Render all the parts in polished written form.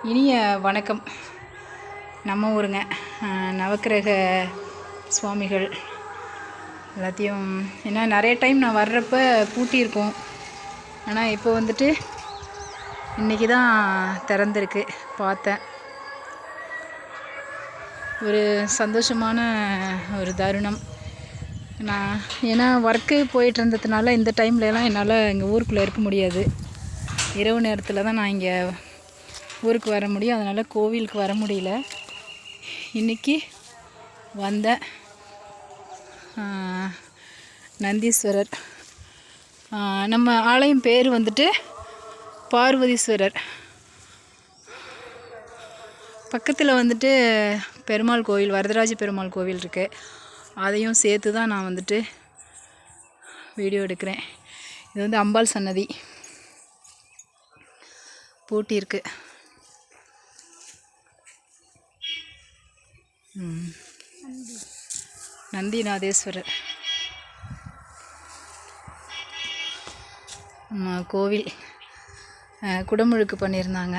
இனிய வணக்கம். நம்ம ஊருங்க நவக்கிரக சுவாமிகள் எல்லாத்தையும் ஏன்னா நிறைய டைம் நான் வர்றப்ப பூட்டியிருக்கோம். ஆனால் இப்போ வந்துட்டு இன்றைக்கி தான் திறந்துருக்கு. பார்த்தேன். ஒரு சந்தோஷமான ஒரு தருணம். நான் ஏன்னா ஒர்க்கு போயிட்டு இருந்ததுனால இந்த டைம்லலாம் என்னால் எங்கள் ஊருக்குள்ளே இருக்க முடியாது. இரவு நேரத்தில் தான் நான் இங்கே ஊருக்கு வர முடியும். அதனால் கோவிலுக்கு வர முடியல. இன்றைக்கி வந்த நந்தீஸ்வரர், நம்ம ஆலயம் பேர் வந்துட்டு பார்வதீஸ்வரர். பக்கத்தில் வந்துட்டு பெருமாள் கோவில், வரதராஜ பெருமாள் கோவில் இருக்குது. அதையும் சேர்த்து தான் நான் வந்துட்டு வீடியோ எடுக்கிறேன். இது வந்து அம்பாள் சன்னதி பூட்டியிருக்கு. நந்திநாதேஸ்வரர் கோவில் குடமுழுக்கு பண்ணியிருந்தாங்க.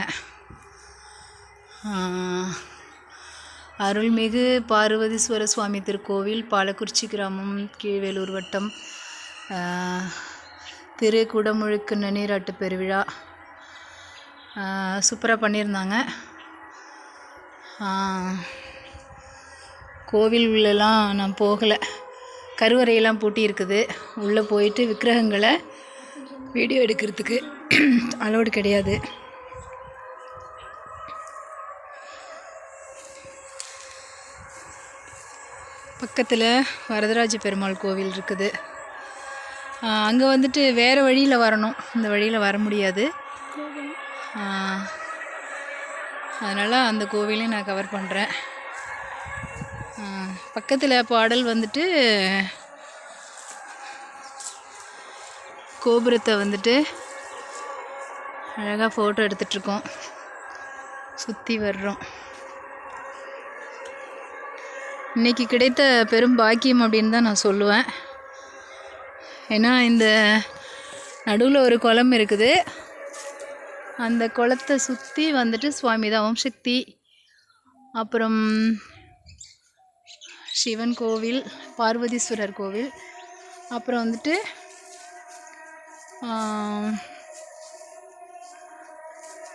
அருள்மிகு பார்வதீஸ்வர சுவாமி திருக்கோவில், பாலக்குறிச்சி கிராமம், கீழ்வேலூர் வட்டம், திரு குடமுழுக்கு நன்னீராட்டு பெருவிழா சூப்பராக பண்ணியிருந்தாங்க. கோவில் உள்ளெல்லாம் நான் போகலை. கருவறையெல்லாம் பூட்டி இருக்குது. உள்ளே போயிட்டு விக்கிரகங்களை வீடியோ எடுக்கிறதுக்கு அலோடு கிடையாது. பக்கத்தில் வரதராஜ பெருமாள் கோவில் இருக்குது. அங்கே வந்துட்டு வேறு வழியில் வரணும். இந்த வழியில் வர முடியாது. அதனால் அந்த கோவிலையும் நான் கவர் பண்ணுறேன். பக்கத்தில் பாடல் வந்துட்டு கோபுரத்தை வந்துட்டு அழகாக ஃபோட்டோ எடுத்துகிட்ருக்கோம். சுற்றி வர்றோம். இன்றைக்கி கிடைத்த பெரும் பாக்கியம் அப்படின்னு தான் நான் சொல்லுவேன். ஏன்னா இந்த நடுவில் ஒரு குளம் இருக்குது. அந்த குளத்தை சுற்றி வந்துட்டு சுவாமி தான், ஓம் சக்தி, அப்புறம் சிவன் கோவில், பார்வதீஸ்வரர் கோவில், அப்புறம் வந்துட்டு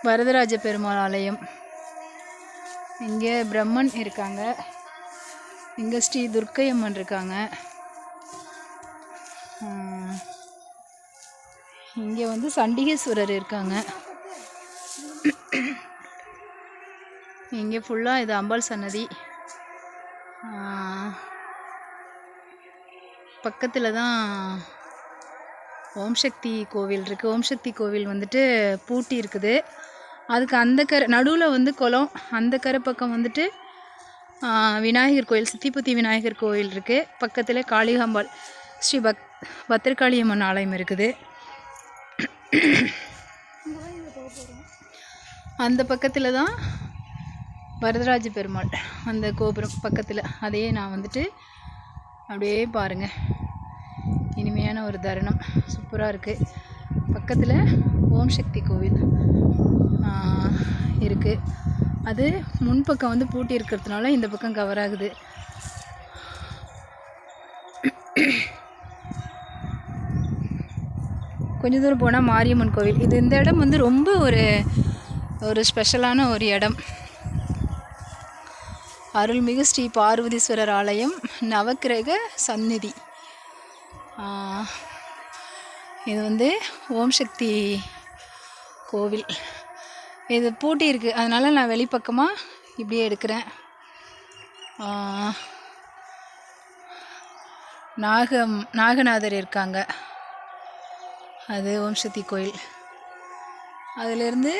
வரதராஜ பெருமாள் ஆலயம். இங்கே பிரம்மன் இருக்காங்க. இங்கே ஸ்ரீ துர்க்கை அம்மன் இருக்காங்க. இங்கே வந்து சண்டிகேஸ்வரர் இருக்காங்க. இங்கே ஃபுல்லாக இது அம்பாள் சன்னதி. பக்கத்தில் தான் ஓம் சக்தி கோவில் இருக்குது. ஓம் சக்தி கோவில் வந்துட்டு பூட்டி இருக்குது. அதுக்கு அந்த கரை நடுவில் வந்து குளம், அந்த கரை பக்கம் வந்துட்டு விநாயகர் கோயில், சித்திபுத்தி விநாயகர் கோவில் இருக்குது. பக்கத்தில் காளிகாம்பாள், ஸ்ரீ பத்திரகாளியம்மன் ஆலயம் இருக்குது. அந்த பக்கத்தில் தான் வரதராஜ பெருமாள், அந்த கோபுரம் பக்கத்தில். அதையே நான் வந்துட்டு அப்படியே பாருங்கள். இனிமையான ஒரு தருணம், சூப்பராக இருக்குது. பக்கத்தில் ஓம் சக்தி கோவில் இருக்குது. அது முன்பக்கம் வந்து பூட்டி இருக்கிறதுனால இந்த பக்கம் கவர் ஆகுது. கொஞ்சம் தூரம் போனால் மாரியம்மன் கோவில். இந்த இடம் வந்து ரொம்ப ஒரு ஸ்பெஷலான ஒரு இடம். அருள்மிகு ஸ்ரீ பார்வதீஸ்வரர் ஆலயம், நவக்கிரக சந்நிதி. இது வந்து ஓம் சக்தி கோவில். இது பூட்டி இருக்குது. அதனால் நான் வெளிப்பக்கமாக இப்படியே எடுக்கிறேன். நாகநாதர் இருக்காங்க. அது ஓம் சக்தி கோயில். அதிலேருந்து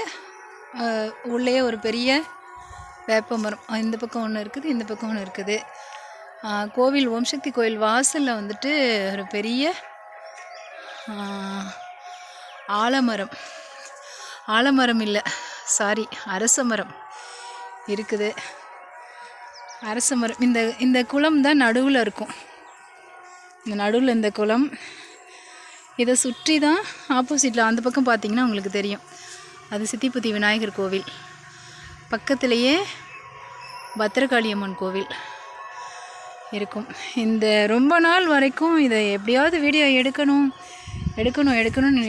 உள்ளே ஒரு பெரிய வேப்ப மரம் இந்த பக்கம் ஒன்று இருக்குது, இந்த பக்கம் ஒன்று இருக்குது. கோவில் ஓம் சக்தி கோயில் வாசலில் வந்துட்டு ஒரு பெரிய ஆலமரம் இல்லை, சாரி, அரச மரம் இருக்குது. அரச மரம். இந்த குளம் தான் நடுவில் இருக்கும். இந்த நடுவில் இந்த குளம். இதை சுற்றி தான் ஆப்போசிட்டில் அந்த பக்கம் பார்த்திங்கன்னா உங்களுக்கு தெரியும், அது சித்திபுத்தி விநாயகர் கோவில். பக்கத்திலேயே பத்திரகாளி அம்மன் கோவில் இருக்கும். இந்த ரொம்ப நாள் வரைக்கும் இதை எப்படியாவது வீடியோ எடுக்கணும்னு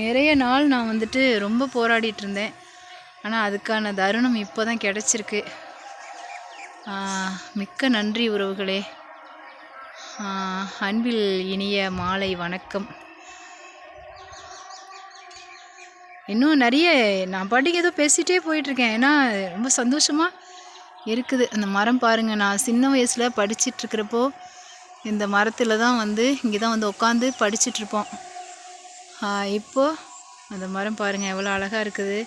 நிறைய நாள் நான் வந்துட்டு ரொம்ப போராடிட்டு இருந்தேன். ஆனால் அதுக்கான தருணம் இப்போ தான் கிடச்சிருக்கு. மிக்க நன்றி உறவுகளே. அன்பில் இனிய மாலை வணக்கம். இன்னும் நிறைய நான் பாட்டுக்கு ஏதோ பேசிகிட்டே போயிட்டுருக்கேன். ஏன்னா ரொம்ப சந்தோஷமாக இருக்குது. அந்த மரம் பாருங்கள், நான் சின்ன வயசில் படிச்சிட்ருக்கிறப்போ இந்த மரத்தில் தான் இங்கே தான் உட்காந்து படிச்சிட்ருப்போம். இப்போது அந்த மரம் பாருங்கள் எவ்வளோ அழகாக இருக்குது.